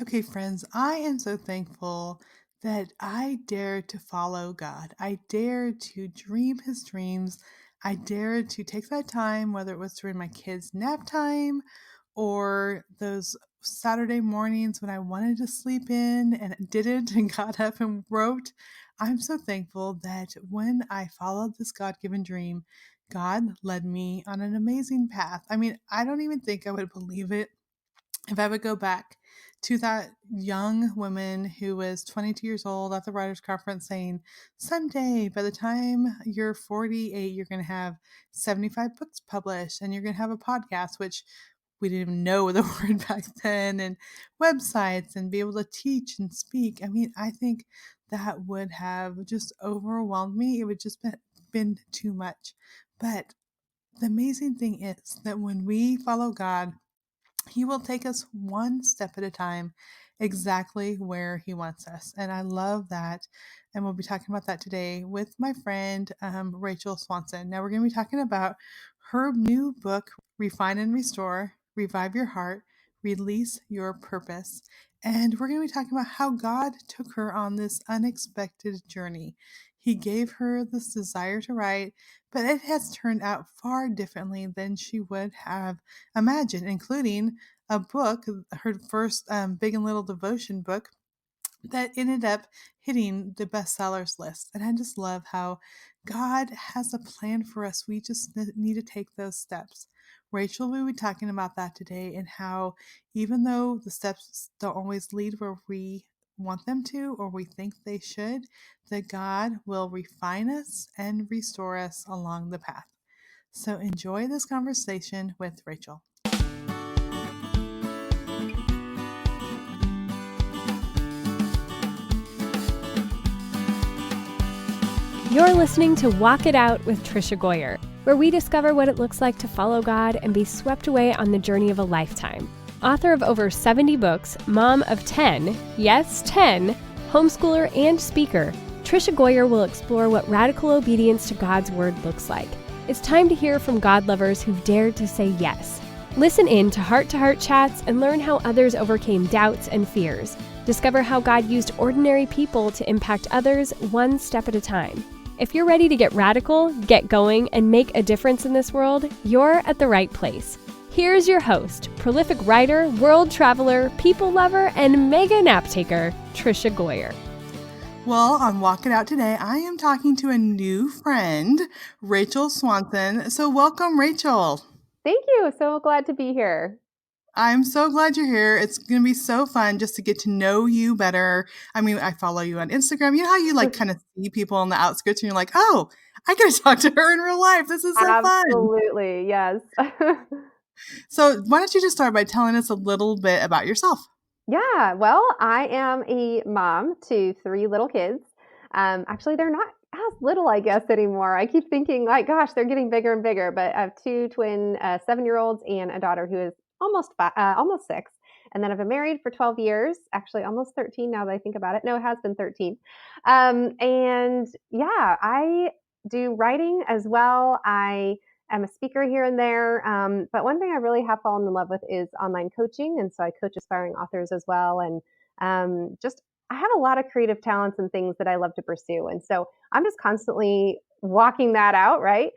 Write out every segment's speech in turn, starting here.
Okay, friends, I am so thankful that I dare to follow God. I dare to dream His dreams. I dare to take that time, whether it was during my kids' nap time or those Saturday mornings when I wanted to sleep in and didn't and got up and wrote. I'm so thankful that when I followed this God given dream, God led me on an amazing path. I mean, I don't even think I would believe it if I would go back to that young woman who was 22 years old at the writers conference saying, someday by the time you're 48, you're going to have 75 books published and you're going to have a podcast, which we didn't even know the word back then, and websites and be able to teach and speak. I mean, I think that would have just overwhelmed me. It would just been too much. But the amazing thing is that when we follow God, he will take us one step at a time, exactly where He wants us. And I love that. And we'll be talking about that today with my friend, Rachel Swanson. Now, we're going to be talking about her new book, Refine and Restore, Revive Your Heart, Release Your Purpose. And we're going to be talking about how God took her on this unexpected journey. He gave her this desire to write, but it has turned out far differently than she would have imagined, including a book, her first Big and Little Devotion book, that ended up hitting the bestsellers list. And I just love how God has a plan for us. We just need to take those steps. Rachel will be talking about that today and how even though the steps don't always lead where we want them to or we think they should, that God will refine us and restore us along the path. So enjoy this conversation with Rachel. You're listening to Walk It Out with Trisha Goyer, where we discover what it looks like to follow God and be swept away on the journey of a lifetime. Author of over 70 books, mom of 10, yes, 10, homeschooler and speaker, Trisha Goyer will explore what radical obedience to God's Word looks like. It's time to hear from God lovers who've dared to say yes. Listen in to heart chats and learn how others overcame doubts and fears. Discover how God used ordinary people to impact others one step at a time. If you're ready to get radical, get going, and make a difference in this world, you're at the right place. Here's your host, prolific writer, world traveler, people lover, and mega nap taker, Trisha Goyer. Well, on Walk It Out today, I am talking to a new friend, Rachel Swanson. So welcome, Rachel. Thank you. So glad to be here. I'm so glad you're here. It's going to be so fun just to get to know you better. I mean, I follow you on Instagram. You know how you like kind of see people on the outskirts and you're like, oh, I got to talk to her in real life. This is so fun. Absolutely. Yes. So why don't you just start by telling us a little bit about yourself? Yeah. Well, I am a mom to 3 little kids. Actually, they're not as little, I guess, anymore. I keep thinking, like, gosh, they're getting bigger and bigger. But I have 2 twin 7-year-olds and a daughter who is almost 6. And then I've been married for 12 years, actually almost 13 now that I think about it. No, it has been 13. And yeah, I do writing as well. I'm a speaker here and there. But one thing I really have fallen in love with is online coaching. And so I coach aspiring authors as well. And just I have a lot of creative talents and things that I love to pursue. And so I'm just constantly walking that out, right?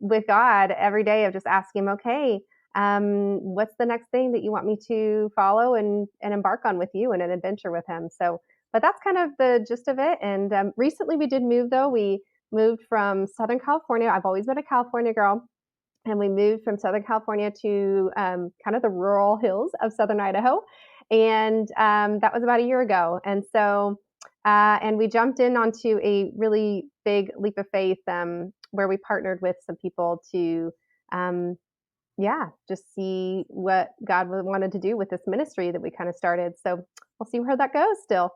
With God every day of just asking him, okay, what's the next thing that you want me to follow and embark on with you and an adventure with him? So, but that's kind of the gist of it. And recently we did move though. We moved from Southern California. I've always been a California girl. And we moved from Southern California to kind of the rural hills of Southern Idaho. And that was about a year ago. And so, and we jumped in onto a really big leap of faith where we partnered with some people to, just see what God wanted to do with this ministry that we kind of started. So we'll see where that goes still.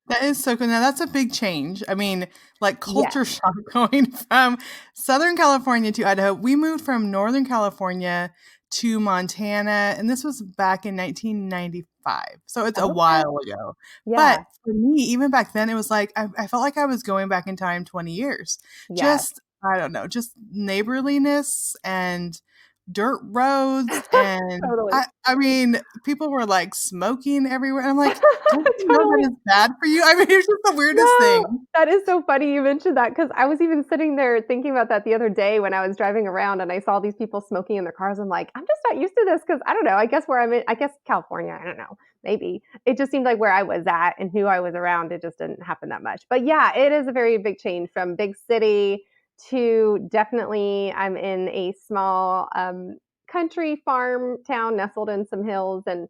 That is so cool. Now that's a big change. I mean, like Yes. culture shock going from Southern California to Idaho. We moved from Northern California to Montana, and this was back in 1995. So it's a Okay. while ago. But Yeah. for me, even back then, it was like I felt like I was going back in time 20 years. Yes. Just, I don't know, just neighborliness and dirt roads, and Totally. I mean, people were, like, smoking everywhere, and I'm like, "Don't you know Totally. that is bad for you?" I mean, it's just the weirdest No, thing. that is so funny you mentioned that because I was even sitting there thinking about that the other day when I was driving around and I saw these people smoking in their cars. I'm like, I'm just not used to this because I don't know. I guess where I'm in, I guess California, I don't know, maybe. It just seemed like where I was at and who I was around, it just didn't happen that much. But yeah, it is a very big change from big city to definitely, I'm in a small country farm town nestled in some hills, and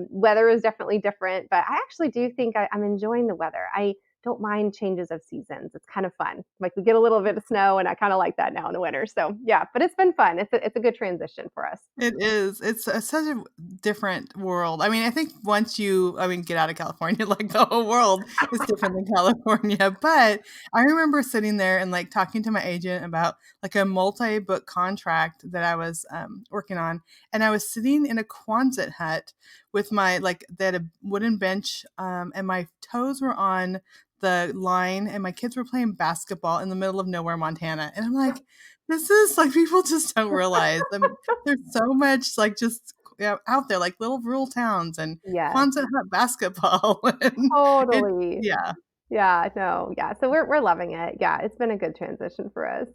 weather is definitely different, but I actually do think I'm enjoying the weather. I don't mind changes of seasons. It's kind of fun. Like we get a little bit of snow, and I kind of like that now in the winter. So yeah, but it's been fun. It's a good transition for us. It is. It's such a different world. I mean, I think once you, I mean, get out of California, like the whole world is different than California. But I remember sitting there and like talking to my agent about like a multi-book contract that I was working on, and I was sitting in a Quonset hut with my like they had a wooden bench, and my toes were on the line, and my kids were playing basketball in the middle of nowhere, Montana, and I'm like. This is like people just don't realize. There's so much, like, just, yeah, out there, like, little rural towns and Yes, Quonset hut basketball, and it totally. yeah. Yeah, no, yeah. So we're loving it. Yeah, it's been a good transition for us.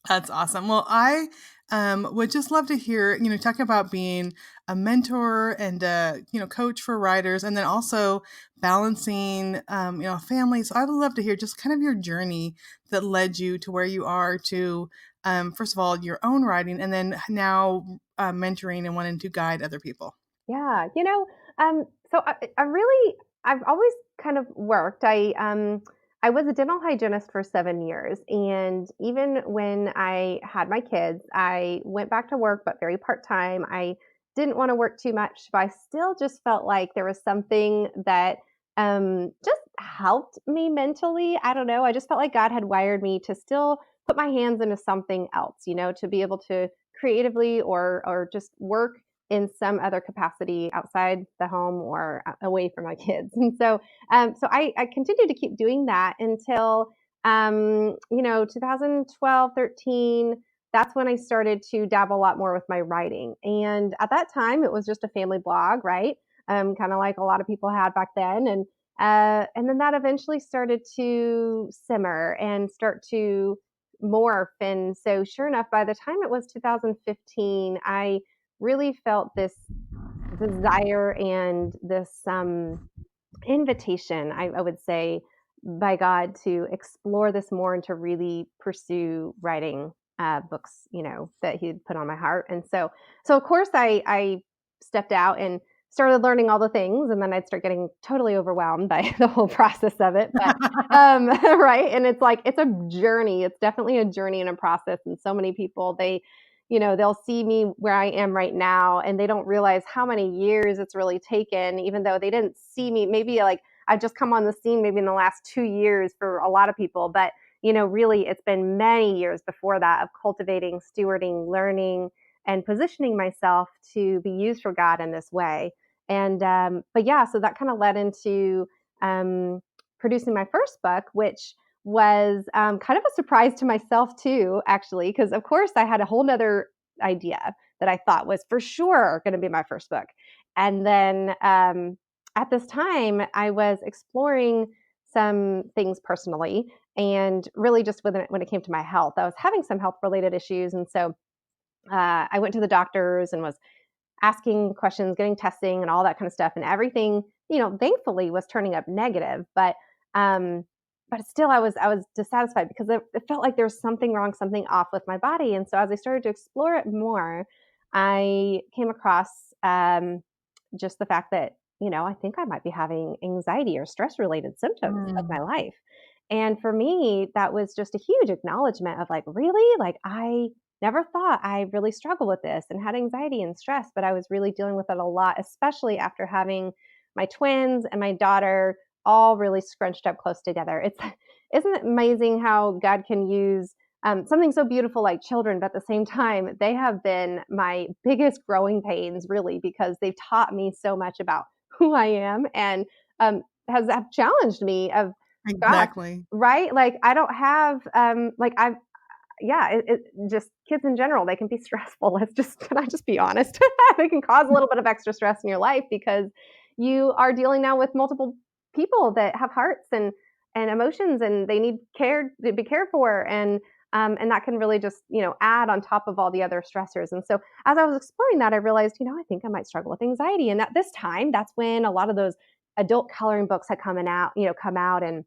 That's awesome. Well, I would just love to hear, talk about being a mentor and a, coach for writers, and then also balancing, family. So I would love to hear just kind of your journey that led you to where you are to, first of all, your own writing, and then now mentoring and wanting to guide other people. Yeah, so I've always kind of worked. I was a dental hygienist for 7 years, and even when I had my kids, I went back to work, but very part time. I didn't want to work too much, but I still just felt like there was something that just helped me mentally. I don't know. I just felt like God had wired me to still put my hands into something else, to be able to creatively or just work in some other capacity outside the home or away from my kids. And so I continued to keep doing that until, 2012, 13. That's when I started to dabble a lot more with my writing. And at that time, it was just a family blog, right? Kind of like a lot of people had back then. And then that eventually started to simmer and start to morph. And so, sure enough, by the time it was 2015, I really felt this desire and this invitation, I would say, by God to explore this more and to really pursue writing books, that He had put on my heart. And so of course, I stepped out and started learning all the things, and then I'd start getting totally overwhelmed by the whole process of it. But right, and it's like it's a journey. It's definitely a journey and a process. And so many people they'll see me where I am right now and they don't realize how many years it's really taken, even though they didn't see me. Maybe like I've just come on the scene maybe in the last 2 years for a lot of people, but really it's been many years before that of cultivating, stewarding, learning, and positioning myself to be used for God in this way. But yeah, so that kind of led into um, producing my first book, which was kind of a surprise to myself too, actually, because of course I had a whole nother idea that I thought was for sure going to be my first book. And then at this time, I was exploring some things personally and really just when it came to my health. I was having some health related issues. And so I went to the doctors and was asking questions, getting testing and all that kind of stuff. And everything, thankfully was turning up negative. Um, but still I was dissatisfied because it felt like there was something wrong, something off with my body. And so as I started to explore it more, I came across just the fact that, I think I might be having anxiety or stress related symptoms of my Mm, life. And for me, that was just a huge acknowledgement of like, really? Like, I never thought I really struggled with this and had anxiety and stress, but I was really dealing with it a lot, especially after having my twins and my daughter all really scrunched up close together. It's isn't it amazing how God can use something so beautiful like children, but at the same time, they have been my biggest growing pains, really, because they've taught me so much about who I am and have challenged me of gosh, exactly. right? Like I don't have like yeah, just kids in general, they can be stressful. Can I just be honest? They can cause a little bit of extra stress in your life because you are dealing now with multiple people that have hearts and emotions, and they need care to be cared for, and that can really just add on top of all the other stressors. And so as I was exploring that, I realized I think I might struggle with anxiety, and at this time, that's when a lot of those adult coloring books had come out, and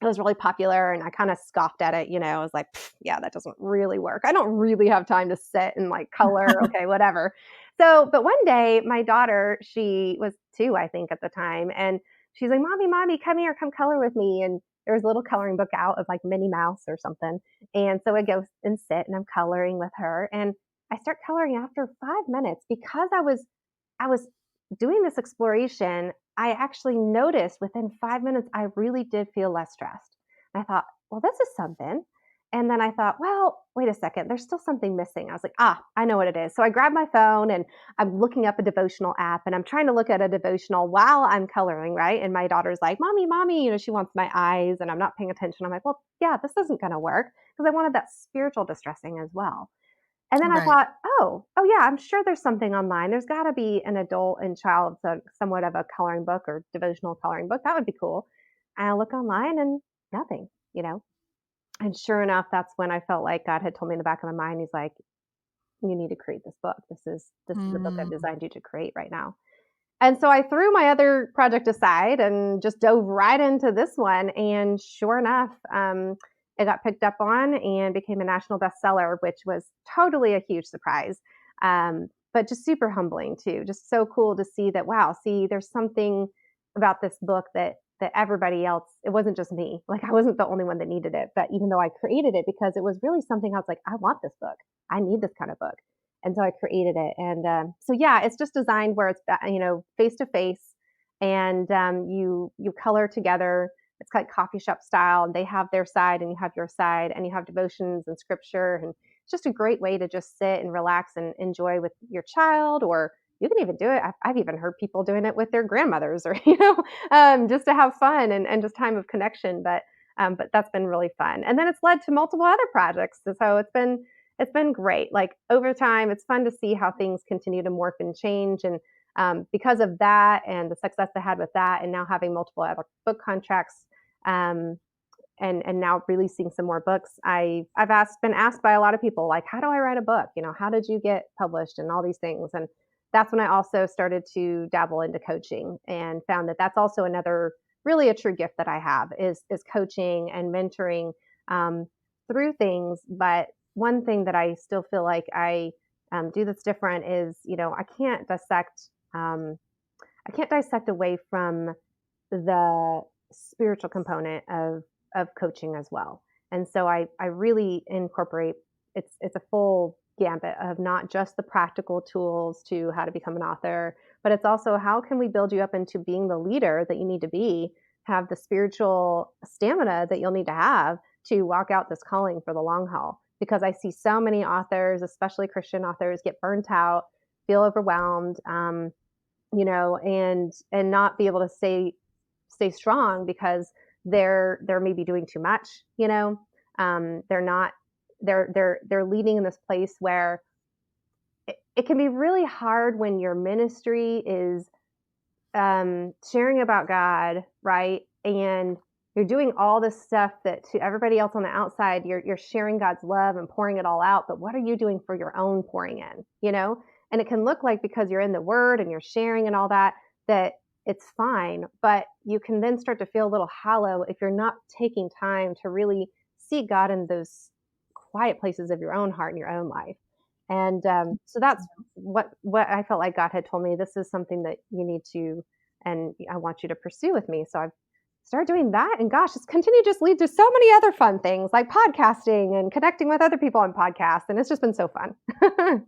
it was really popular, and I kind of scoffed at it. I was like, yeah, that doesn't really work. I don't really have time to sit and like color. Okay, whatever. So, but one day, my daughter, she was 2, I think, at the time, and she's like, Mommy, come here, come color with me. And there was a little coloring book out of like Minnie Mouse or something. And so I go and sit and I'm coloring with her. And I start coloring after 5 minutes because I was doing this exploration. I actually noticed within 5 minutes, I really did feel less stressed. And I thought, well, this is something. And then I thought, well, wait a second, there's still something missing. I was like, I know what it is. So I grabbed my phone and I'm looking up a devotional app and I'm trying to look at a devotional while I'm coloring, right? And my daughter's like, Mommy, she wants my eyes and I'm not paying attention. I'm like, well, yeah, this isn't going to work because I wanted that spiritual distressing as well. And then I Right. thought, oh yeah, I'm sure there's something online. There's got to be an adult and child, so somewhat of a coloring book or devotional coloring book. That would be cool. And I look online and nothing. And sure enough, that's when I felt like God had told me in the back of my mind, He's like, you need to create this book. This is a book I've Mm. designed you to create right now. And so I threw my other project aside and just dove right into this one. And sure enough, it got picked up on and became a national bestseller, which was totally a huge surprise. But just super humbling too. Just so cool to see that. Wow, see, there's something about this book that everybody else. It wasn't just me. Like I wasn't the only one that needed it. But even though I created it, because it was really something I was like, I want this book. I need this kind of book. And so I created it. And so yeah, it's just designed where it's face to face, and you color together. It's like coffee shop style, and they have their side, and you have your side, and you have devotions and scripture, and it's just a great way to just sit and relax and enjoy with your child, or you can even do it. I've even heard people doing it with their grandmothers, or just to have fun and just time of connection. But that's been really fun, and then it's led to multiple other projects. So it's been great. Like over time, it's fun to see how things continue to morph and change. And because of that and the success I had with that, and now having multiple other book contracts, um, and now releasing some more books, been asked by a lot of people, like, how do I write a book? How did you get published and all these things? And that's when I also started to dabble into coaching and found that that's also another really a true gift that I have is coaching and mentoring um, through things. But one thing that I still feel like I do that's different is, um, I can't dissect away from the spiritual component of coaching as well. And so I really incorporate it's a full gambit of not just the practical tools to how to become an author, but it's also how can we build you up into being the leader that you need to be, have the spiritual stamina that you'll need to have to walk out this calling for the long haul. Because I see so many authors, especially Christian authors, get burnt out, feel overwhelmed, and not be able to stay strong because they're maybe doing too much. They're not they're leading in this place where it can be really hard when your ministry is sharing about God, right? And you're doing all this stuff that to everybody else on the outside, you're sharing God's love and pouring it all out. But what are you doing for your own pouring in? And it can look like because you're in the Word and you're sharing and all that it's fine. But you can then start to feel a little hollow if you're not taking time to really see God in those quiet places of your own heart and your own life. And so that's what I felt like God had told me. This is something that you need to, and I want you to pursue with me. So I've started doing that, and gosh, it's continued to just lead to so many other fun things like podcasting and connecting with other people on podcasts, and it's just been so fun.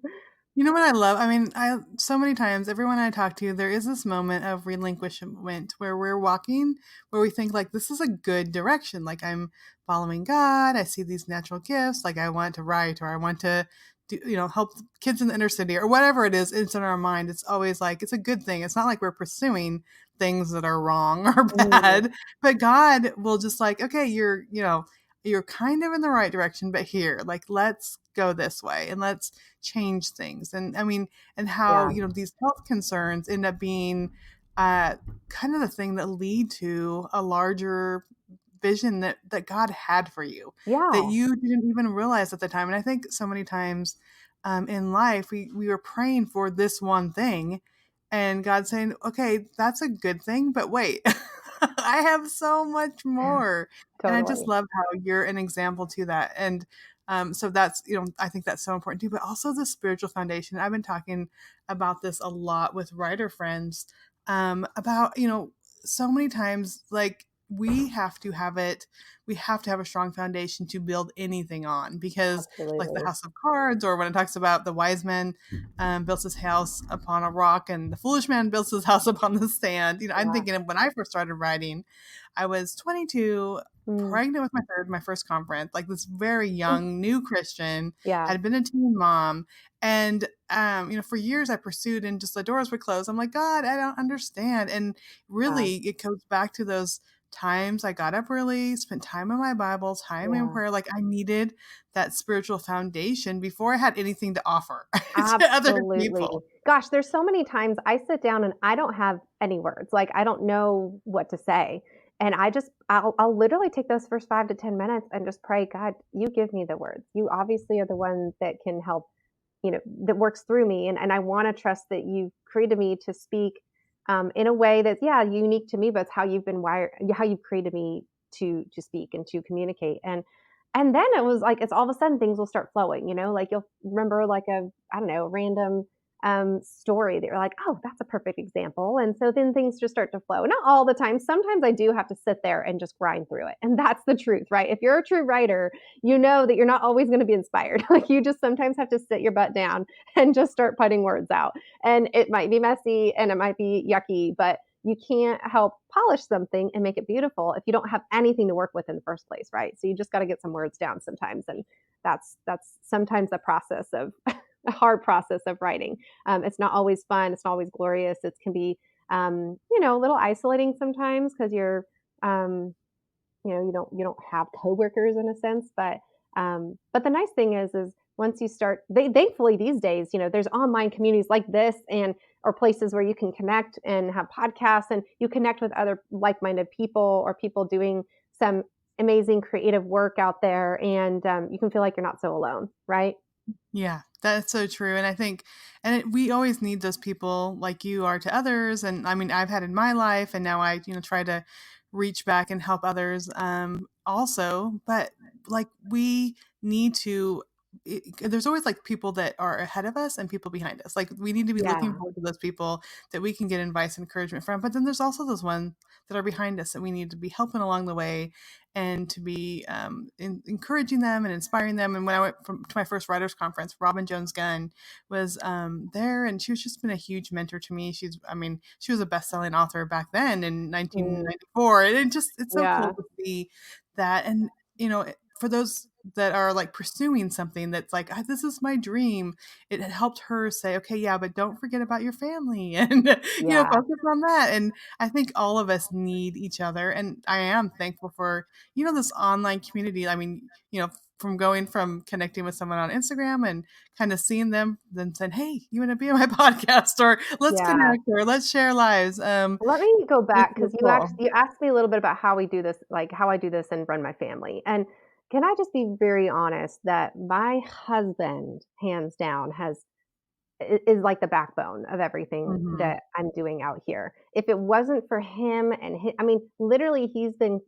You know what I love? I mean, I so many times, everyone I talk to, there is this moment of relinquishment where we're walking, where we think like this is a good direction. Like I'm following God. I see these natural gifts. Like I want to write, or I want to do, help kids in the inner city, or whatever it is. It's in our mind. It's always like it's a good thing. It's not like we're pursuing things that are wrong or Mm, bad, but God will just like, okay, you're. you're kind of in the right direction, but here, like, let's go this way and let's change things. And I mean, and how, Yeah. you know, these health concerns end up being uh, kind of the thing that lead to a larger vision that God had for you that Yeah. you didn't even realize at the time. And I think so many times in life we were praying for this one thing, and God saying, "Okay, that's a good thing, but wait, I have so much more." And I just Totally. love how you're an example to that. And so that's, you know, I think that's so important too. But also the spiritual foundation. I've been talking about this a lot with writer friends about, you know, so many times, like, we have to have it, we have to have a strong foundation to build anything on, because like the Absolutely. house of cards, or when it talks about the wise man built his house upon a rock and the foolish man built his house upon the sand. You know, I'm Yeah. thinking of when I first started writing, I was 22, Mm. pregnant with my first conference, like this very young new Christian, Yeah. had been a teen mom. And you know, for years I pursued, and just the doors would close. I'm like, God, I don't understand. And Yeah. really it goes back to those times I got up early, spent time in my Bible, time in Yeah. prayer. Like, I needed that spiritual foundation before I had anything to offer to other Absolutely. people. Gosh, there's so many times I sit down and I don't have any words. Like I don't know what to say. And I'll literally take those first 5 to 10 minutes and just pray, God, you give me the words. You obviously are the one that can help, that works through me. And I want to trust that you created me to speak in a way that's, yeah, unique to me, but it's how you've been wired, how you've created me to speak and to communicate. And then it was like, it's all of a sudden things will start flowing, like you'll remember like I don't know, a random story that you're like, oh, that's a perfect example. And so then things just start to flow. Not all the time. Sometimes I do have to sit there and just grind through it. And that's the truth, right? If you're a true writer, you know that you're not always going to be inspired. Like you just sometimes have to sit your butt down and just start putting words out. And it might be messy and it might be yucky, but you can't help polish something and make it beautiful if you don't have anything to work with in the first place, right? So you just got to get some words down sometimes, and that's sometimes a process of a hard process of writing. It's not always fun. It's not always glorious. It can be, a little isolating sometimes because um, you don't have coworkers in a sense, but the nice thing is once you start, thankfully these days, there's online communities like this and or places where you can connect and have podcasts and you connect with other like-minded people or people doing some amazing creative work out there, and you can feel like you're not so alone, right? Yeah, that's so true. And I think, we always need those people like you are to others. And I mean, I've had in my life, and now I, you know, try to reach back and help others also. But like, we need to, there's always like people that are ahead of us and people behind us. Like, we need to be looking Yeah. forward to those people that we can get advice and encouragement from. But then there's also those ones that are behind us that we need to be helping along the way, and to be encouraging them and inspiring them. And when I went to my first writers conference, Robin Jones Gunn was there, and she was just been a huge mentor to me. I mean, she was a best-selling author back then in Mm, 1994, and it's so cool yeah. to see that. And you know, for those that are like pursuing something that's like, "Ah, this is my dream," it had helped her say, okay, yeah, but don't forget about your family, and you know, Yeah. focus on that. And I think all of us need each other, and I am thankful for, you know, this online community. I mean, you know, from going from connecting with someone on Instagram and kind of seeing them, then saying, "Hey, you want to be on my podcast?" or "Let's Yeah. connect," or "Let's share lives." Let me go It's back so because cool. you asked me a little bit about how we do this, like how I do this and run my family. And can I just be very honest that my husband, hands down, is like the backbone of everything Hmm. that I'm doing out here. If it wasn't for him I mean, literally, he's been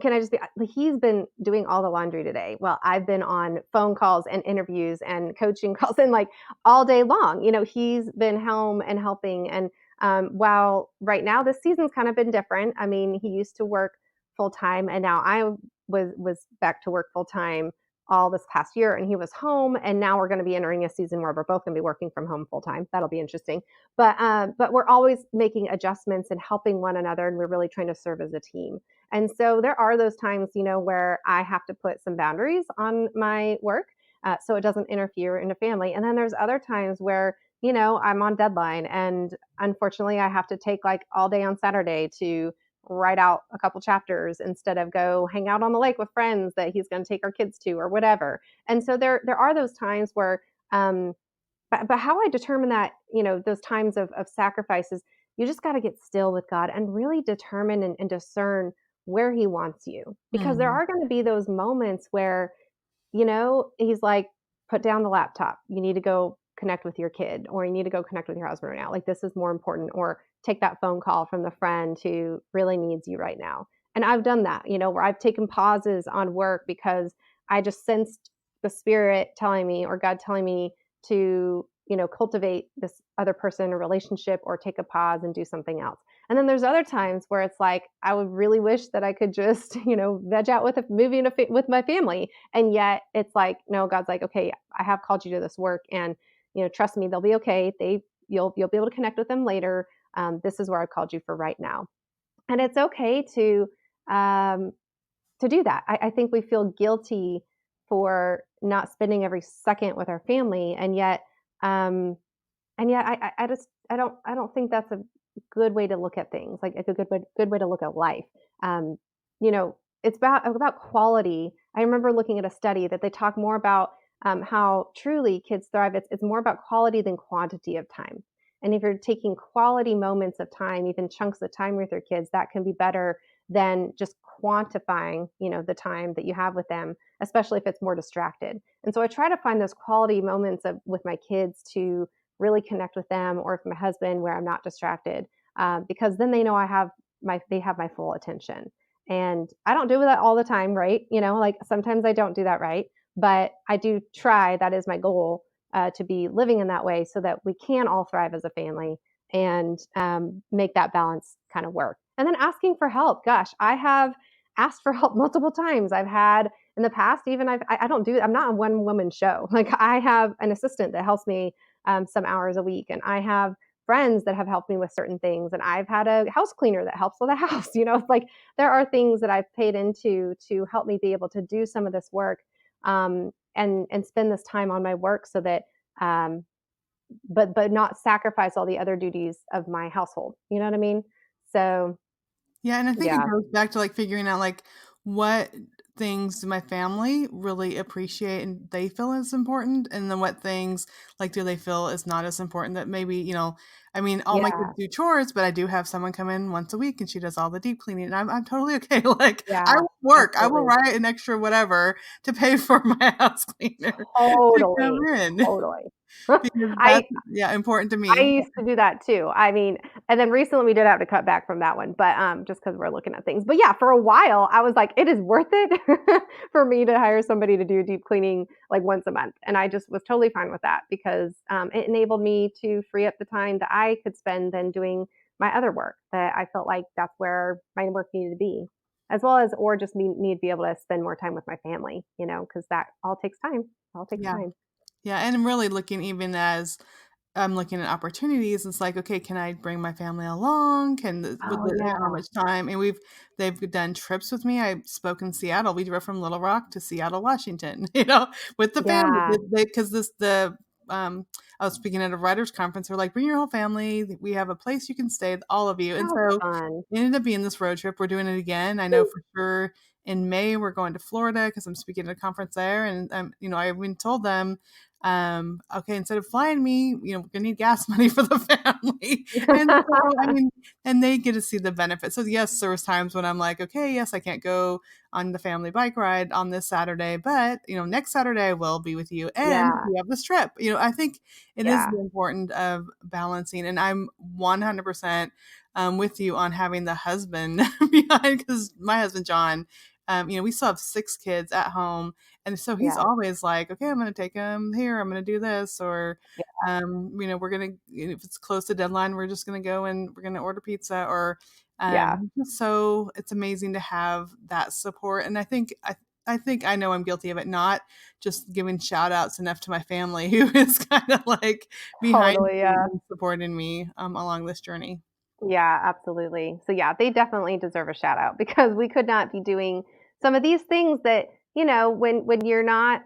can I just be like, he's been doing all the laundry today. Well, I've been on phone calls and interviews and coaching calls and like all day long. He's been home and helping. And while right now this season's kind of been different. I mean, he used to work full time, and now I was back to work full time all this past year, and he was home. And now we're going to be entering a season where we're both going to be working from home full time. That'll be interesting. But we're always making adjustments and helping one another, and we're really trying to serve as a team. And so there are those times, where I have to put some boundaries on my work so it doesn't interfere in the family. And then there's other times where, I'm on deadline and unfortunately I have to take like all day on Saturday to write out a couple chapters instead of go hang out on the lake with friends that he's going to take our kids to or whatever. And so there are those times where um, but how I determine that, those times of sacrifices, you just got to get still with God and really determine and discern where He wants you. Because there Mhm. are going to be those moments where he's like, put down the laptop. You need to go connect with your kid, or you need to go connect with your husband right now. Like, this is more important, or take that phone call from the friend who really needs you right now. And I've done that, where I've taken pauses on work because I just sensed the spirit telling me, or God telling me to, cultivate this other person or relationship, or take a pause and do something else. And then there's other times where it's like, I would really wish that I could just, veg out with a movie with my family. And yet it's like, no, God's like, okay, I have called you to this work, and trust me, they'll be okay. You'll be able to connect with them later. This is where I've called you for right now. And it's okay um, to do that. I think we feel guilty for not spending every second with our family, um, and yet I just I don't think that's a good way to look at things, like, it's a good way to look at life. Um, it's about quality. I remember looking at a study that they talk more about, how truly kids thrive. It's more about quality than quantity of time. And if you're taking quality moments of time, even chunks of time with your kids, that can be better than just quantifying, the time that you have with them, especially if it's more distracted. And so I try to find those quality moments with my kids to really connect with them, or with my husband, where I'm not distracted, because then they know they have my full attention. And I don't do that all the time, right? Like, sometimes I don't do that right, but I do try. That is my goal, to be living in that way, so that we can all thrive as a family, and make that balance kind of work. And then asking for help. Gosh, I have asked for help multiple times. I've had in the past, even I don't do. I'm not a one woman show. Like, I have an assistant that helps me, some hours a week. And I have friends that have helped me with certain things. And I've had a house cleaner that helps with the house. It's like, there are things that I've paid into to help me be able to do some of this work, and spend this time on my work, so that, um, but not sacrifice all the other duties of my household. You know what I mean? So Yeah, and I think it yeah, goes back to, like, figuring out, like, what things do my family really appreciate and they feel is important, and then what things, like, do they feel is not as important that maybe, I mean, all my kids yeah, do chores, but I do have someone come in once a week and she does all the deep cleaning, and I'm totally okay. Like, I yeah, will work. I will absolutely, write an extra whatever to pay for my house cleaner to come totally, in totally. because I that's, yeah, important to I me. used to do that too. I mean, and then recently we did have to cut back from that one, but just because we're looking at things. But yeah, for a while I was like, it is worth it for me to hire somebody to do deep cleaning like once a month, and I just was totally fine with that, because it enabled me to free up the time that I could spend then doing my other work, that I felt like that's where my work needed to be, as well as, or just need to be able to spend more time with my family, because that all takes time. All takes Yeah. time. Yeah, and I'm really looking even as I'm looking at opportunities. It's like, okay, can I bring my family along? Oh yeah, How much time? And they've done trips with me. I spoke in Seattle. We drove from Little Rock to Seattle, Washington, with the family. yeah. Because I was speaking at a writers conference. They're like, bring your whole family. We have a place you can stay, all of you. And How so fun. it ended up being this road trip. We're doing it again. I know for sure in May we're going to Florida because I'm speaking at a conference there. And I even told them, okay, instead of flying me, we're gonna need gas money for the family. And so, I mean, and they get to see the benefit. So yes, there was times when I'm like, okay, yes, I can't go on the family bike ride on this Saturday, but next Saturday I will be with you and Yeah, we have this trip. I think it is yeah, important of balancing, and I'm 100% with you on having the husband behind, because my husband John, we still have 6 kids at home, and so he's yeah, always like, okay, I'm going to take him here. I'm going to do this. Or, yeah, we're going to, if it's close to deadline, we're just going to go and we're going to order pizza. Or, yeah, so it's amazing to have that support. And I think I know I'm guilty of it, not just giving shout outs enough to my family who is kind of like behind totally, me yeah. and supporting me along this journey. Yeah, absolutely. So yeah, they definitely deserve a shout out, because we could not be doing some of these things that, when you're not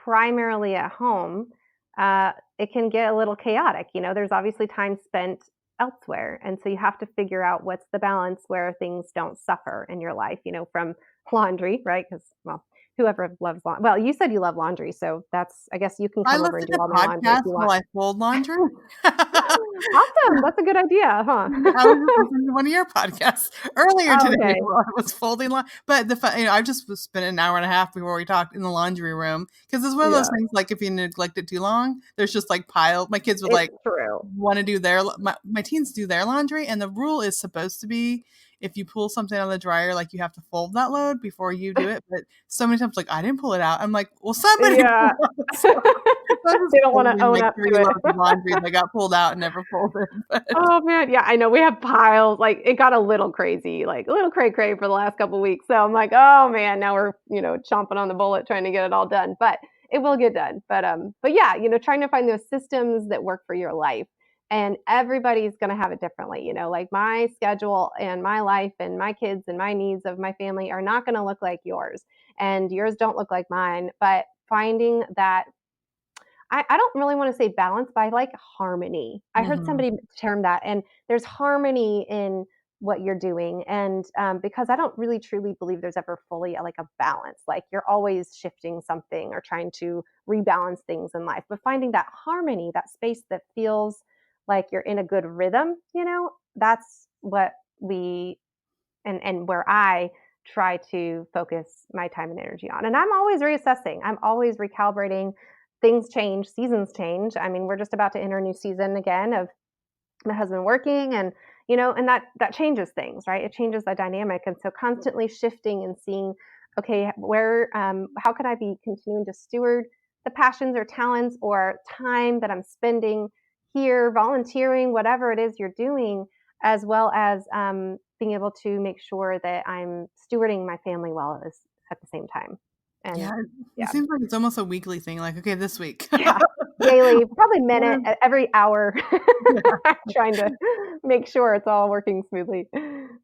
primarily at home, it can get a little chaotic. There's obviously time spent elsewhere. And so you have to figure out what's the balance where things don't suffer in your life, from laundry, right? Because, well, whoever loves laundry. Well, you said you love laundry. So I guess you can I come over and listen do to all my laundry if podcasts you while want. I fold laundry. Awesome. That's a good idea, huh? I was just listening to one of your podcasts earlier Oh, today okay. while I was folding but I just was spent an hour and a half before we talked in the laundry room because it's one of those Yeah, things, like, if you neglect it too long, there's just, like, piled my kids would, it's like, true. wanna do my teens do their laundry, and the rule is supposed to be if you pull something out of the dryer, like, you have to fold that load before you do it, but so many times, like, "I didn't pull it out." I'm like, "Well, somebody Yeah. pulled out the stuff." So I'm just They don't want to folding, own like, up 3 to loads of it. laundry that got pulled out and never folded, but Oh, man, yeah, I know, we have piles, like, it got a little crazy, like, a little cray-cray for the last couple weeks, so I'm like, "Oh, man, now we're, chomping on the bullet trying to get it all done," but it will get done, but yeah, trying to find those systems that work for your life, and everybody's gonna have it differently, like, my schedule and my life and my kids and my needs of my family are not gonna look like yours, and yours don't look like mine, but finding that I don't really want to say balance, but I like harmony. I heard Mhm. somebody term that, and there's harmony in what you're doing. And because I don't really truly believe there's ever fully like a balance, like you're always shifting something or trying to rebalance things in life, but finding that harmony, that space that feels like you're in a good rhythm, that's what we and where I try to focus my time and energy on. And I'm always reassessing. I'm always recalibrating. Things change, seasons change. I mean, we're just about to enter a new season again of my husband working and and that changes things, right? It changes the dynamic. And so constantly shifting and seeing, okay, where how can I be continuing to steward the passions or talents or time that I'm spending here, volunteering, whatever it is you're doing, as well as being able to make sure that I'm stewarding my family well at the same time. And Yeah, it yeah, seems like it's almost a weekly thing, like, "Okay, this week." yeah, daily, probably minute, Yeah, every hour, yeah. trying to make sure it's all working smoothly.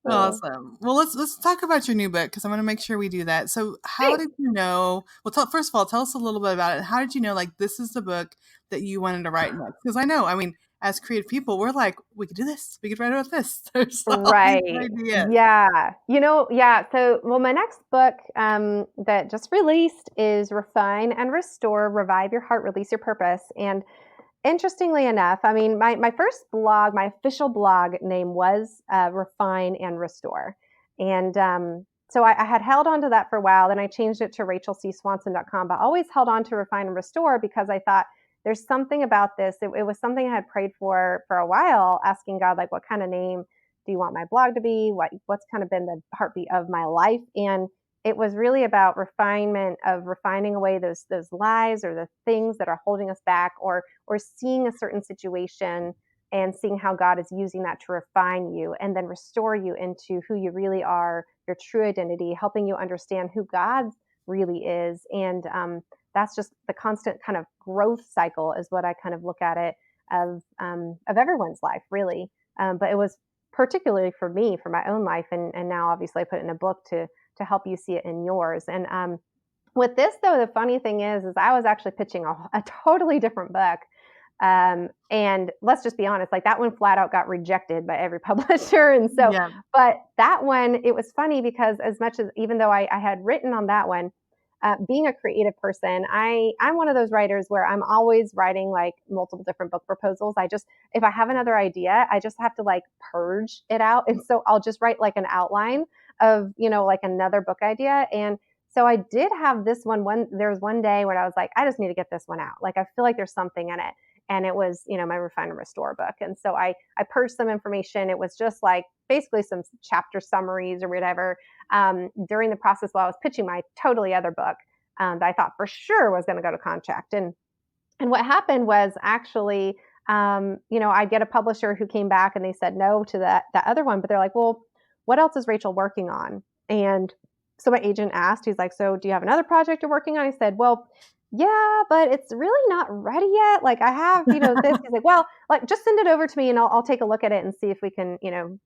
Awesome. Well, let's talk about your new book because I wanna make sure we do that. So, how Thanks. did you know well, tell first of all, tell us a little bit about it. How did you know, like, this is the book that you wanted to write next? Because I mean, as creative people, we're like, "We could do this. We could write about this." There's all these Right. ideas. Yeah. Yeah. So, well, my next book that just released is Refine and Restore, Revive Your Heart, Release Your Purpose. And interestingly enough, I mean, my first blog, my official blog name was Refine and Restore. And so I had held on to that for a while. Then I changed it to rachelcswanson.com, but I always held on to Refine and Restore because I thought there's something about this. It was something I had prayed for a while, asking God, like, what kind of name do you want my blog to be? What's kind of been the heartbeat of my life? And it was really about refinement of refining away those lies or the things that are holding us back or seeing a certain situation and seeing how God is using that to refine you and then restore you into who you really are, your true identity, helping you understand who God really is. And that's just the constant kind of growth cycle, is what I kind of look at it of everyone's life, really. But it was particularly for me, for my own life, and now obviously I put it in a book to help you see it in yours. And with this, though, the funny thing is I was actually pitching a totally different book. And let's just be honest, like that one flat out got rejected by every publisher. And so, Yeah. but that one, it was funny because as much as even though I had written on that one, being a creative person, I'm one of those writers where I'm always writing like multiple different book proposals. If I have another idea, I just have to like purge it out. And so I'll just write like an outline of, like another book idea. And so I did have this there was one day when I was like, I just need to get this one out. Like, I feel like there's something in it. And it was, my Refine and Restore book. And so I purged some information. It was just like basically some chapter summaries or whatever during the process while I was pitching my totally other book that I thought for sure was going to go to contract. And what happened was actually, I get a publisher who came back and they said no to that other one, but they're like, well, what else is Rachel working on? And so my agent asked, he's like, so do you have another project you're working on? I said, well, yeah, but it's really not ready yet. Like I have, this. He's like, well, like just send it over to me and I'll take a look at it and see if we can,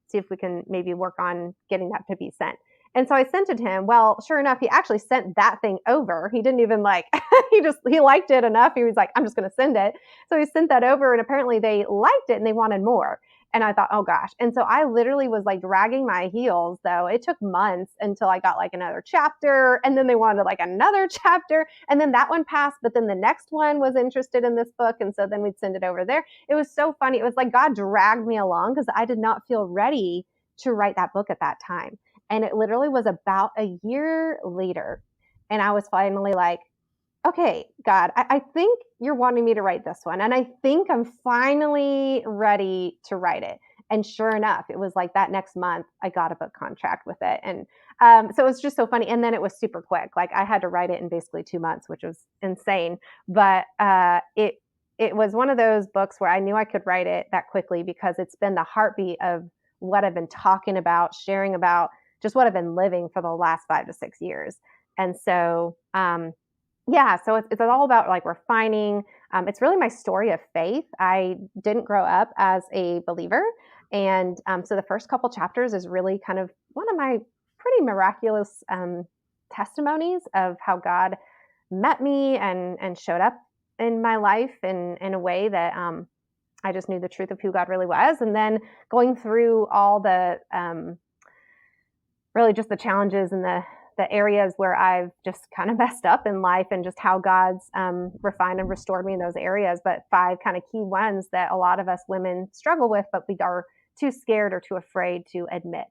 see if we can maybe work on getting that to be sent. And so I sent it to him. Well, sure enough, he actually sent that thing over. He didn't even like, he liked it enough. He was like, I'm just going to send it. So he sent that over, and apparently they liked it and they wanted more. And I thought, oh gosh. And so I literally was like dragging my heels, though. It took months until I got like another chapter. And then they wanted like another chapter. And then that one passed. But then the next one was interested in this book. And so then we'd send it over there. It was so funny. It was like God dragged me along because I did not feel ready to write that book at that time. And it literally was about a year later. And I was finally like, okay, God, I think you're wanting me to write this one. And I think I'm finally ready to write it. And sure enough, it was like that next month, I got a book contract with it. And so it was just so funny. And then it was super quick. Like I had to write it in basically 2 months, which was insane. But it was one of those books where I knew I could write it that quickly because it's been the heartbeat of what I've been talking about, sharing about, just what I've been living for the last 5 to 6 years. And so, yeah, so it's all about like refining. It's really my story of faith. I didn't grow up as a believer. And so the first couple chapters is really kind of one of my pretty miraculous testimonies of how God met me and showed up in my life in a way that I just knew the truth of who God really was. And then going through all the really just the challenges and the areas where I've just kind of messed up in life and just how God's refined and restored me in those areas. But 5 kind of key ones that a lot of us women struggle with, but we are too scared or too afraid to admit.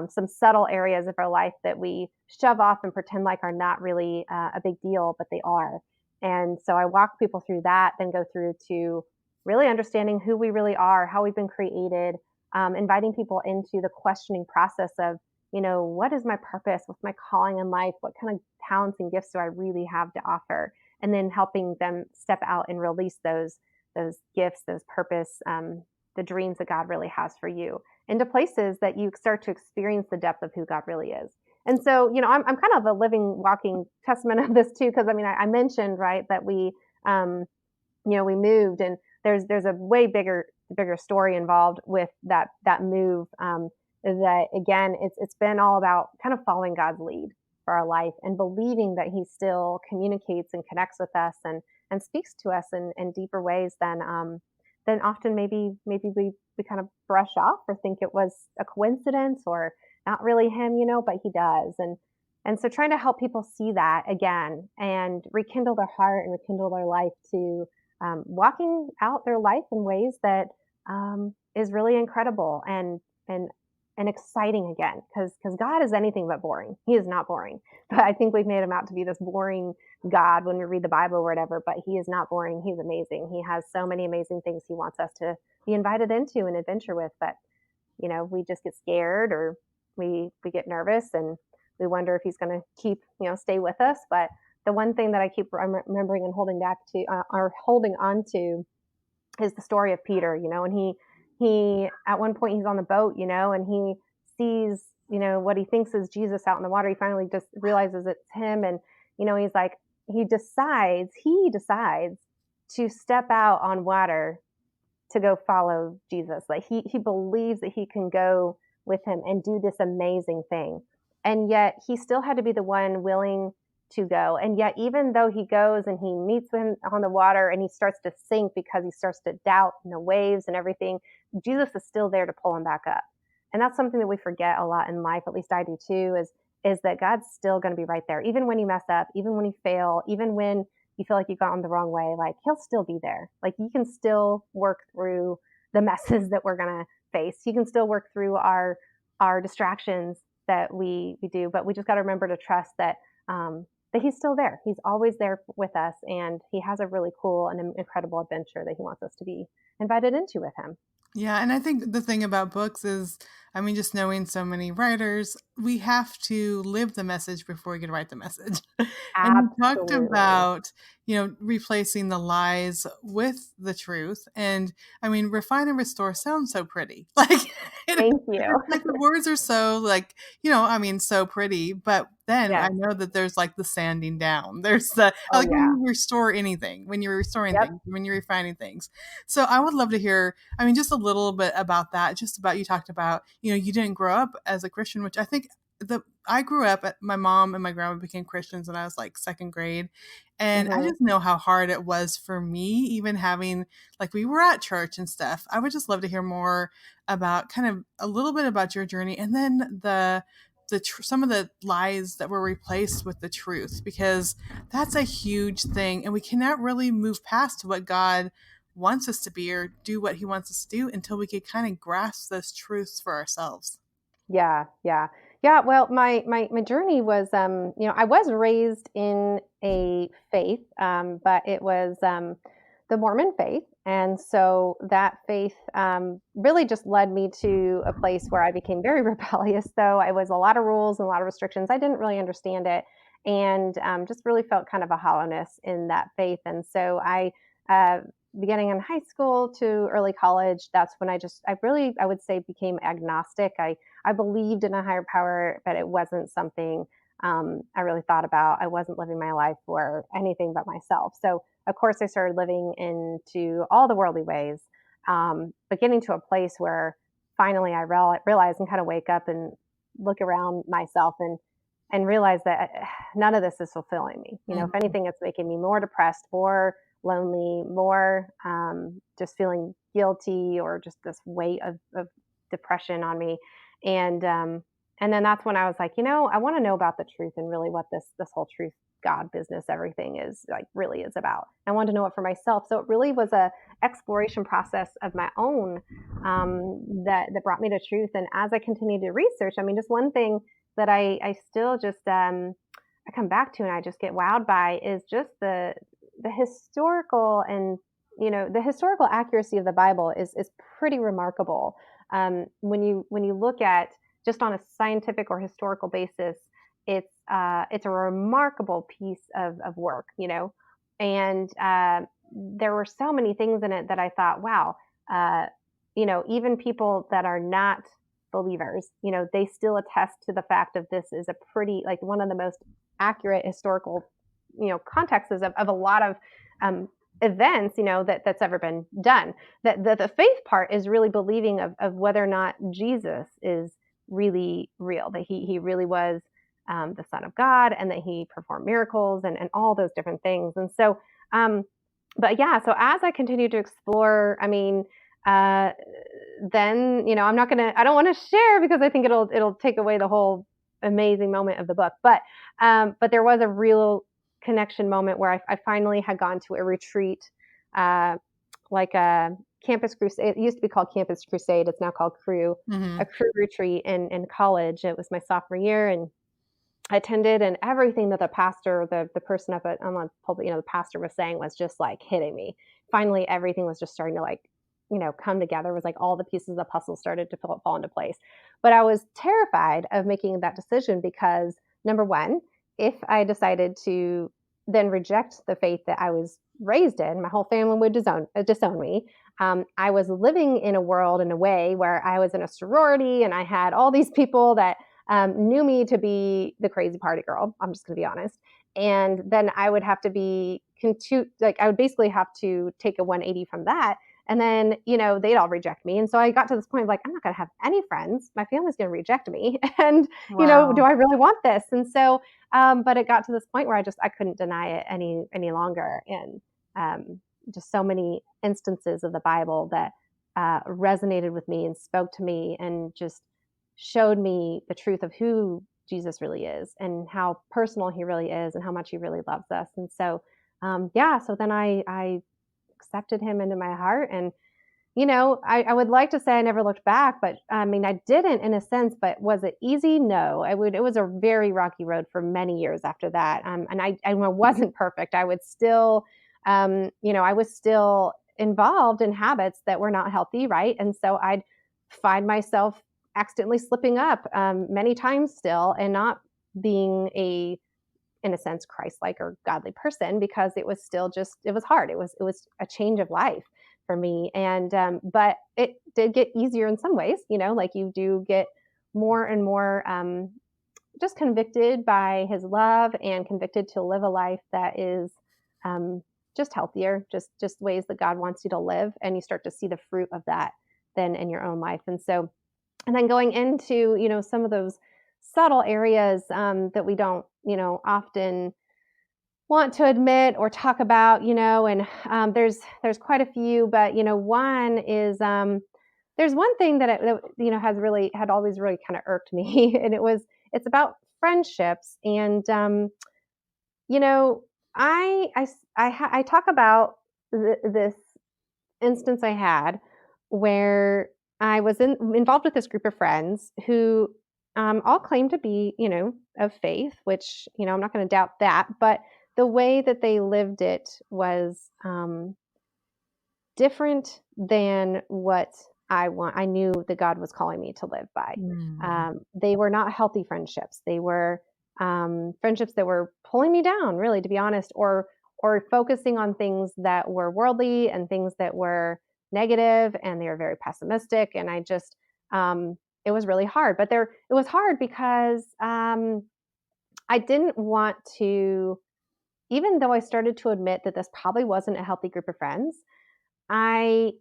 Some subtle areas of our life that we shove off and pretend like are not really a big deal, but they are. And so I walk people through that, then go through to really understanding who we really are, how we've been created, inviting people into the questioning process of, what is my purpose? What's my calling in life? What kind of talents and gifts do I really have to offer? And then helping them step out and release those gifts, those purpose, the dreams that God really has for you into places that you start to experience the depth of who God really is. And so, I'm kind of a living, walking testament of this too, because I mentioned, right, that we moved, and there's a way bigger story involved with that move. That again, it's been all about kind of following God's lead for our life and believing that He still communicates and connects with us and speaks to us in deeper ways than often maybe we kind of brush off or think it was a coincidence or not really Him, but He does. And so trying to help people see that again and rekindle their heart and rekindle their life to walking out their life in ways that is really incredible and exciting again, because God is anything but boring. He is not boring. But I think we've made Him out to be this boring God when we read the Bible or whatever, but He is not boring. He's amazing. He has so many amazing things He wants us to be invited into and adventure with, but we just get scared or we get nervous and we wonder if He's going to keep, stay with us. But the one thing that I keep remembering and holding back to or holding on to is the story of Peter, and he at one point he's on the boat, and he sees, what he thinks is Jesus out in the water. He finally just realizes it's Him. And, he's like, he decides to step out on water to go follow Jesus. Like he believes that he can go with Him and do this amazing thing. And yet he still had to be the one willing to go. And yet, even though he goes and he meets him on the water and he starts to sink because he starts to doubt the waves and everything, Jesus is still there to pull him back up. And that's something that we forget a lot in life, at least I do too, is that God's still going to be right there. Even when you mess up, even when you fail, even when you feel like you've gone the wrong way, like He'll still be there. Like you can still work through the messes that we're going to face. He can still work through our distractions that we do, but we just got to remember to trust that that He's still there. He's always there with us, and He has a really cool and incredible adventure that He wants us to be invited into with Him. Yeah, and I think the thing about books is, just knowing so many writers, we have to live the message before we can write the message. And you talked Absolutely. about, replacing the lies with the truth. And refine and restore sounds so pretty. Like, Thank you. it's like the words are so like, so pretty. But then I Yes. know that there's like the sanding down. There's the, I Oh like when yeah. you restore anything, when you're restoring Yep. things, when you're refining things. So I would love to hear, just a little bit about that, just about, you talked about, you didn't grow up as a Christian, which I think I grew up my mom and my grandma became Christians when I was like second grade. And I Mhm. just know how hard it was for me, even having like we were at church and stuff. I would just love to hear more about kind of a little bit about your journey, and then some of the lies that were replaced with the truth, because that's a huge thing, and we cannot really move past what God wants us to be or do what he wants us to do until we can kind of grasp those truths for ourselves. Yeah, yeah. Yeah, well, my journey was, I was raised in a faith, but it was the Mormon faith. And so that faith really just led me to a place where I became very rebellious, though. I was a lot of rules and a lot of restrictions. I didn't really understand it, and just really felt kind of a hollowness in that faith. And so uh, beginning in high school to early college, that's when I really, I would say, became agnostic. I believed in a higher power, but it wasn't something I really thought about. I wasn't living my life for anything but myself. So, of course, I started living into all the worldly ways, but getting to a place where finally I realize and kind of wake up and look around myself and realize that none of this is fulfilling me. If Mhm. anything, it's making me more depressed, more lonely, more just feeling guilty, or just this weight of depression on me. And and then that's when I was like, I want to know about the truth and really what this whole truth God business, everything is like really is about. I wanted to know it for myself. So it really was a exploration process of my own that brought me to truth. And as I continued to research, I mean, just one thing that I still just I come back to and I just get wowed by is just the historical and the historical accuracy of the Bible is pretty remarkable. When you look at just on a scientific or historical basis, it's a remarkable piece of work, and there were so many things in it that I thought, wow, uh, even people that are not believers, they still attest to the fact of this is a pretty like one of the most accurate historical, contexts of a lot of um, events, that's ever been done. That the faith part is really believing of whether or not Jesus is really real, that he really was the Son of God, and that he performed miracles and all those different things. And so, um, but yeah, so as I continue to explore, I mean, uh, then I don't want to share because I think it'll take away the whole amazing moment of the book. But there was a real connection moment where I finally had gone to a retreat, uh, like a campus crusade. It used to be called Campus Crusade. It's now called Crew, a Mhm. crew retreat in college. It was my sophomore year, and I attended, and everything that the pastor, the person up on the pulpit, the pastor was saying was just like hitting me. Finally, everything was just starting to like, come together. It was like all the pieces of the puzzle started to fall into place. But I was terrified of making that decision because number one, if I decided to then reject the faith that I was raised in, my whole family would disown me. I was living in a world in a way where I was in a sorority and I had all these people that knew me to be the crazy party girl. I'm just going to be honest. And then I would have to like I would basically have to take a 180 from that. And then, they'd all reject me. And so I got to this point of like, I'm not going to have any friends. My family's going to reject me. And, do Wow. I really want this? And so, but it got to this point where I couldn't deny it any longer. And um, just so many instances of the Bible that resonated with me and spoke to me and just showed me the truth of who Jesus really is and how personal he really is and how much he really loves us. And so, yeah, so then I accepted him into my heart. And, I would like to say I never looked back, but I mean, I didn't in a sense, but was it easy? No, it was a very rocky road for many years after that. And I wasn't perfect. I was still involved in habits that were not healthy. Right. And so I'd find myself accidentally slipping up many times still and not being in a sense, Christ-like or godly person because it was still just it was hard. It was a change of life for me, and but it did get easier in some ways. Like you do get more and more just convicted by His love and convicted to live a life that is um, just healthier, just ways that God wants you to live, and you start to see the fruit of that then in your own life, and so and then going into some of those subtle areas that we don't, often want to admit or talk about, and there's quite a few, but one is there's one thing that has really had always really kind of irked me, and it's about friendships, and you know, I talk about this instance I had where I was involved with this group of friends who all claimed to be, of faith, which, I'm not going to doubt that. But the way that they lived it was different than what I knew that God was calling me to live by. Mm. They were not healthy friendships. They were friendships that were pulling me down, really, to be honest, or focusing on things that were worldly and things that were negative, and they were very pessimistic. And I just, it was really hard. But it was hard because I didn't want to, even though I started to admit that this probably wasn't a healthy group of friends. I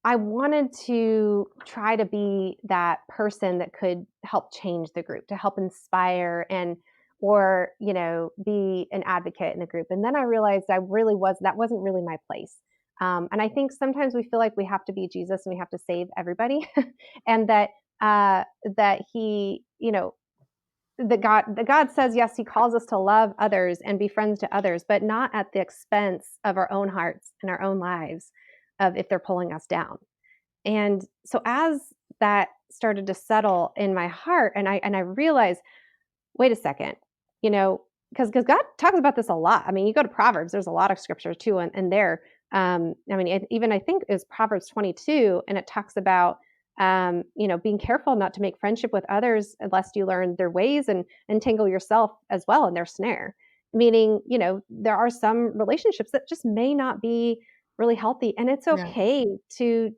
I wanted to try to be that person that could help change the group, to help inspire and or, be an advocate in the group. And then I realized that wasn't really my place. And I think sometimes we feel like we have to be Jesus and we have to save everybody, and that he, that God says yes, he calls us to love others and be friends to others, but not at the expense of our own hearts and our own lives, of if they're pulling us down. And so as that started to settle in my heart, and I realized, wait a second, you know, because God talks about this a lot. I mean, you go to Proverbs, there's a lot of scripture too, and there, I mean, even I think is Proverbs 22, and it talks about, being careful not to make friendship with others unless you learn their ways and entangle yourself as well in their snare. Meaning, there are some relationships that just may not be really healthy, and it's Yeah. okay to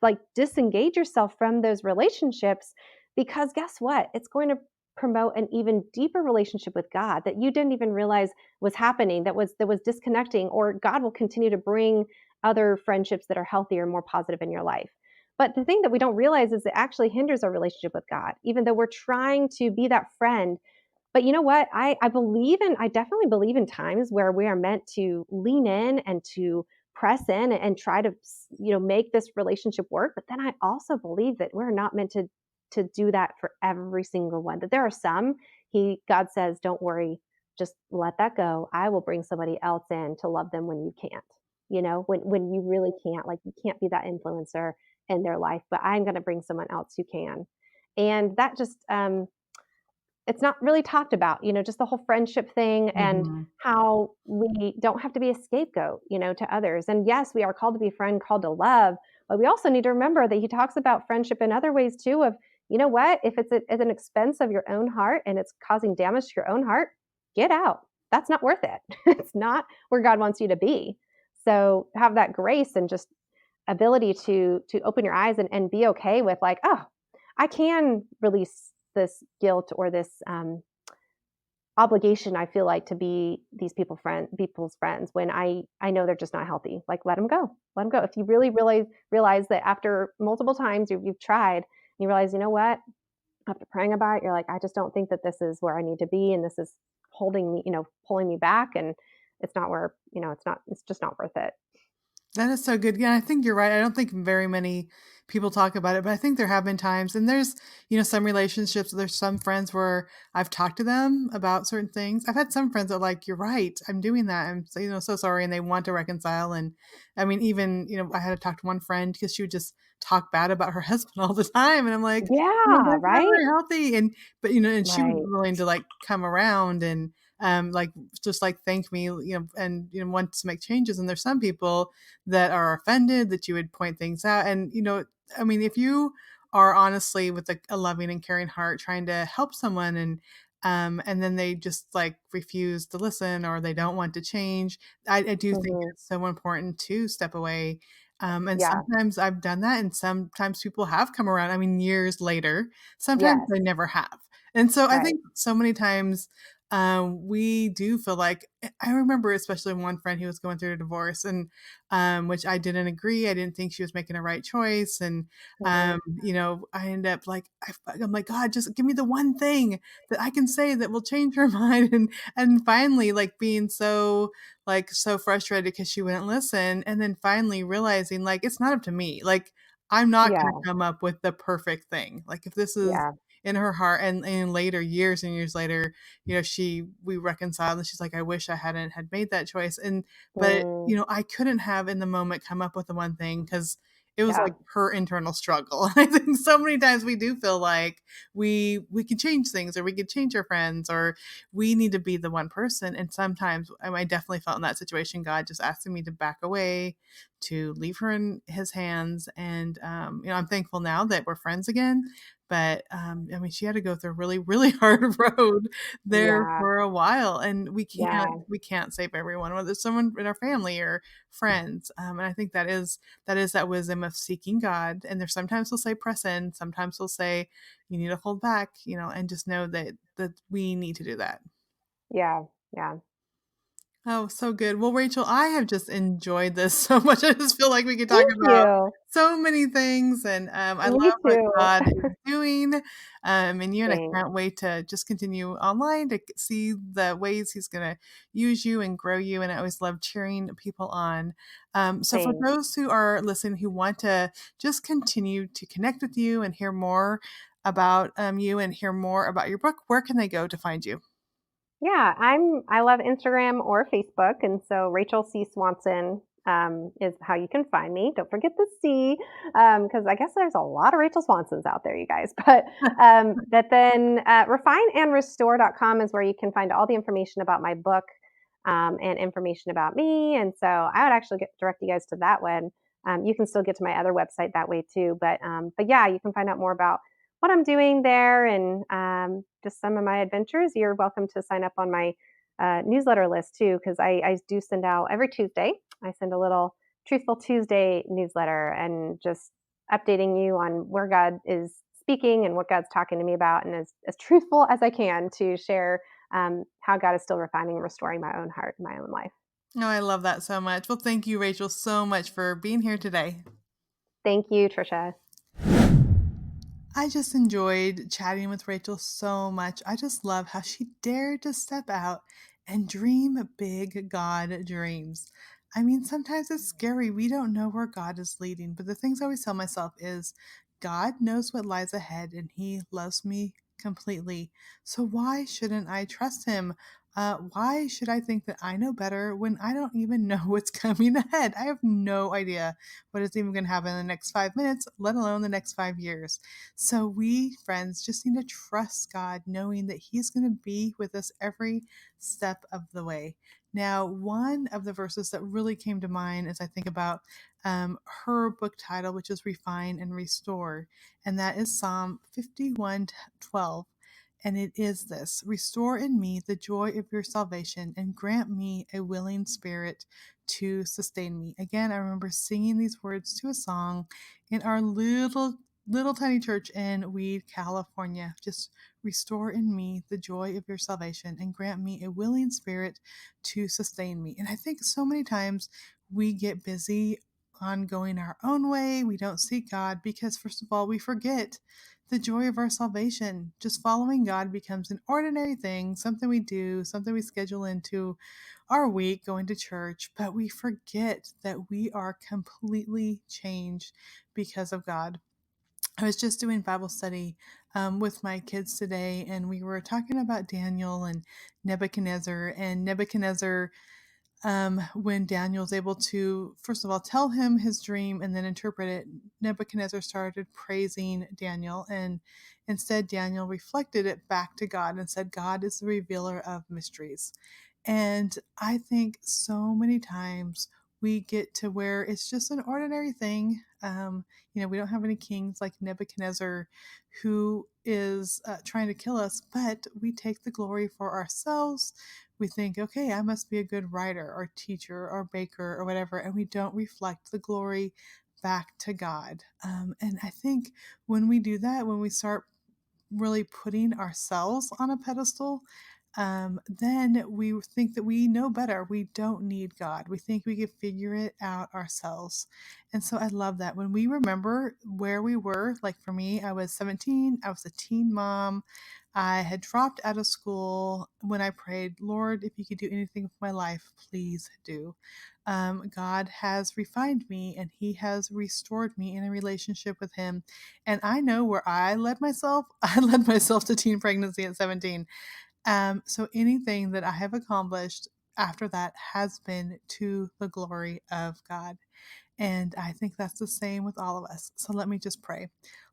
like disengage yourself from those relationships, because guess what? It's going to promote an even deeper relationship with God that you didn't even realize was happening, that was disconnecting, or God will continue to bring other friendships that are healthier and more positive in your life. But the thing that we don't realize is it actually hinders our relationship with God, even though we're trying to be that friend. But you know what? I definitely believe in times where we are meant to lean in and to press in and try to, make this relationship work. But then I also believe that we're not meant to do that for every single one. That there are some, God says, don't worry, just let that go. I will bring somebody else in to love them when you can't. When you really can't, like you can't be that influencer in their life, but I'm going to bring someone else who can. And that just it's not really talked about, just the whole friendship thing, and Mhm. how we don't have to be a scapegoat, to others. And yes, we are called to be a friend, called to love, but we also need to remember that he talks about friendship in other ways too. Of, what, if it's at an expense of your own heart and it's causing damage to your own heart, get out. That's not worth it. It's not where God wants you to be. So have that grace and just ability to open your eyes and be okay with, like, oh, I can release this guilt or this obligation I feel like to be these people's friends when I know they're just not healthy. Like, let them go. Let them go. If you really realize that after multiple times you've tried, and you realize, you know what, after praying about it, you're like, I just don't think that this is where I need to be, and this is holding me, pulling me back, and it's not where, it's just not worth it. That is so good. Yeah, I think you're right. I don't think very many people talk about it, but I think there have been times, and there's, some relationships, there's some friends where I've talked to them about certain things. I've had some friends that are like, you're right, I'm doing that. I'm so, so sorry. And they want to reconcile. And I mean, even, I had to talk to one friend because she would just talk bad about her husband all the time. And I'm like, Yeah, that's not right. very healthy. And, but, and she would be Right. willing to like come around and, like, just like thank me, and, want to make changes. And there's some people that are offended that you would point things out. And, I mean, if you are honestly with a loving and caring heart trying to help someone, and then they just like refuse to listen or they don't want to change, I do think Mhm. it's so important to step away. And Yeah. sometimes I've done that, and sometimes people have come around. I mean, years later, sometimes Yes. they never have. And so I Right. think so many times we do feel like I remember especially one friend who was going through a divorce, and which I didn't agree. I didn't think she was making a right choice, and Mhm. I end up like I'm like, God, just give me the one thing that I can say that will change her mind, and finally like being so frustrated because she wouldn't listen, and then finally realizing like it's not up to me, like I'm not going Yeah, to come up with the perfect thing, like if this is yeah. in her heart, and later years and years later, we reconciled, and she's like, I wish I hadn't had made that choice. And but Mm, I couldn't have in the moment come up with the one thing because it was yeah, like her internal struggle. I think so many times we do feel like we can change things, or we could change our friends, or we need to be the one person. And sometimes I definitely felt in that situation God just asking me to back away, to leave her in his hands. And I'm thankful now that we're friends again. But I mean, she had to go through a really, really hard road there yeah, for a while, and yeah, we can't save everyone, whether it's someone in our family or friends. And I think that is that wisdom of seeking God. And there's sometimes he'll say press in, sometimes he'll say you need to hold back, and just know that we need to do that. yeah, yeah. Oh, so good. Well, Rachel, I have just enjoyed this so much. I just feel like we could talk Thank about you. so many things, and I love Me what too. God is doing, and I Thanks. can't wait to just continue online to see the ways He's going to use you and grow you. And I always love cheering people on. So, for Same. those who are listening who want to just continue to connect with you and hear more about you and hear more about your book, where can they go to find you? Yeah, I love Instagram or Facebook, and so Rachel C. Swanson is how you can find me. Don't forget the C, because I guess there's a lot of Rachel Swansons out there, you guys. But then refineandrestore.com is where you can find all the information about my book and information about me. And so I would actually direct you guys to that one. You can still get to my other website that way too. But yeah, you can find out more about what I'm doing there and just some of my adventures. You're welcome to sign up on my newsletter list too, because I do send out every Tuesday. I send a little Truthful Tuesday newsletter and just updating you on where God is speaking and what God's talking to me about, and as truthful as I can to share how God is still refining and restoring my own heart and my own life. Oh, I love that so much. Well, thank you, Rachel, so much for being here today. Thank you, Trisha. I just enjoyed chatting with Rachel so much. I just love how she dared to step out and dream big God dreams. I mean, sometimes it's scary. We don't know where God is leading, but the things I always tell myself is God knows what lies ahead and He loves me completely. So why shouldn't I trust Him? Why should I think that I know better when I don't even know what's coming ahead? I have no idea what is even going to happen in the next 5 minutes, let alone the next 5 years. So we, friends, just need to trust God, knowing that He's going to be with us every step of the way. Now, one of the verses that really came to mind as I think about her book title, which is Refine and Restore, and that is Psalm 51:12. And it is this: Restore in me the joy of your salvation and grant me a willing spirit to sustain me. Again, I remember singing these words to a song in our little tiny church in Weed, California. Just restore in me the joy of your salvation and grant me a willing spirit to sustain me. And I think so many times we get busy on going our own way. We don't seek God because, first of all, we forget the joy of our salvation. Just following God becomes an ordinary thing, something we do, something we schedule into our week, going to church, but we forget that we are completely changed because of God. I was just doing Bible study with my kids today, and we were talking about Daniel and Nebuchadnezzar. And Nebuchadnezzar, when Daniel's able to, first of all, tell him his dream and then interpret it, Nebuchadnezzar started praising Daniel. And instead, Daniel reflected it back to God and said, God is the revealer of mysteries. And I think so many times we get to where it's just an ordinary thing. We don't have any kings like Nebuchadnezzar who is trying to kill us, but we take the glory for ourselves. We think, okay, I must be a good writer or teacher or baker or whatever, and we don't reflect the glory back to God. And I think when we do that, when we start really putting ourselves on a pedestal, then we think that we know better. We don't need God. We think we can figure it out ourselves. And so I love that when we remember where we were. Like for me, I was 17, I was a teen mom. I had dropped out of school when I prayed, Lord, if you could do anything with my life, please do. God has refined me and He has restored me in a relationship with Him. And I know where I led myself. I led myself to teen pregnancy at 17. So anything that I have accomplished after that has been to the glory of God. And I think that's the same with all of us. So let me just pray.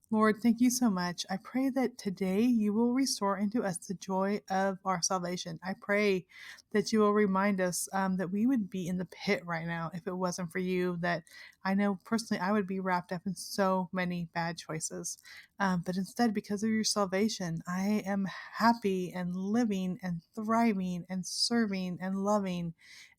Lord, thank you so much. I pray that today you will restore into us the joy of our salvation. I pray that you will remind us that we would be in the pit right now if it wasn't for you, that I know personally I would be wrapped up in so many bad choices. But instead, because of your salvation, I am happy and living and thriving and serving and loving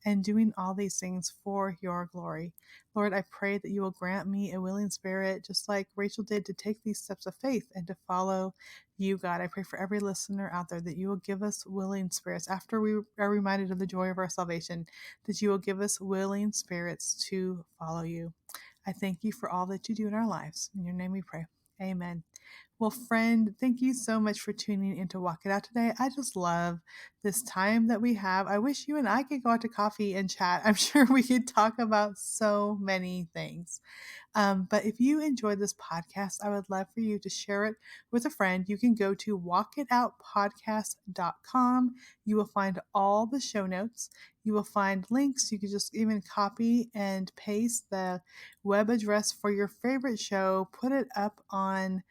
and doing all these things for your glory. Lord, I pray that you will grant me a willing spirit, just like Rachel did, to take these steps of faith and to follow you, God. I pray for every listener out there that you will give us willing spirits after we are reminded of the joy of our salvation, that you will give us willing spirits to follow you. I thank you for all that you do in our lives. In your name we pray. Amen. Well, friend, thank you so much for tuning in to Walk It Out today. I just love this time that we have. I wish you and I could go out to coffee and chat. I'm sure we could talk about so many things. But if you enjoyed this podcast, I would love for you to share it with a friend. You can go to walkitoutpodcast.com. You will find all the show notes. You will find links. You can just even copy and paste the web address for your favorite show, put it up on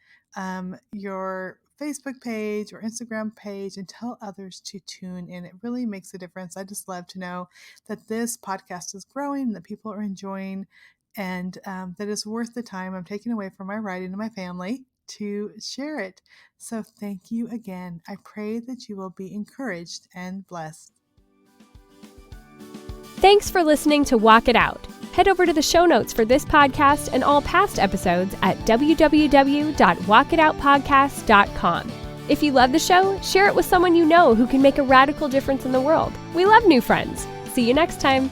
your Facebook page or Instagram page, and tell others to tune in. It really makes a difference. I just love to know that this podcast is growing, that people are enjoying, and that it's worth the time I'm taking away from my writing and my family to share it. So thank you again. I pray that you will be encouraged and blessed. Thanks for listening to Walk It Out. Head over to the show notes for this podcast and all past episodes at www.walkitoutpodcast.com. If you love the show, share it with someone you know who can make a radical difference in the world. We love new friends. See you next time.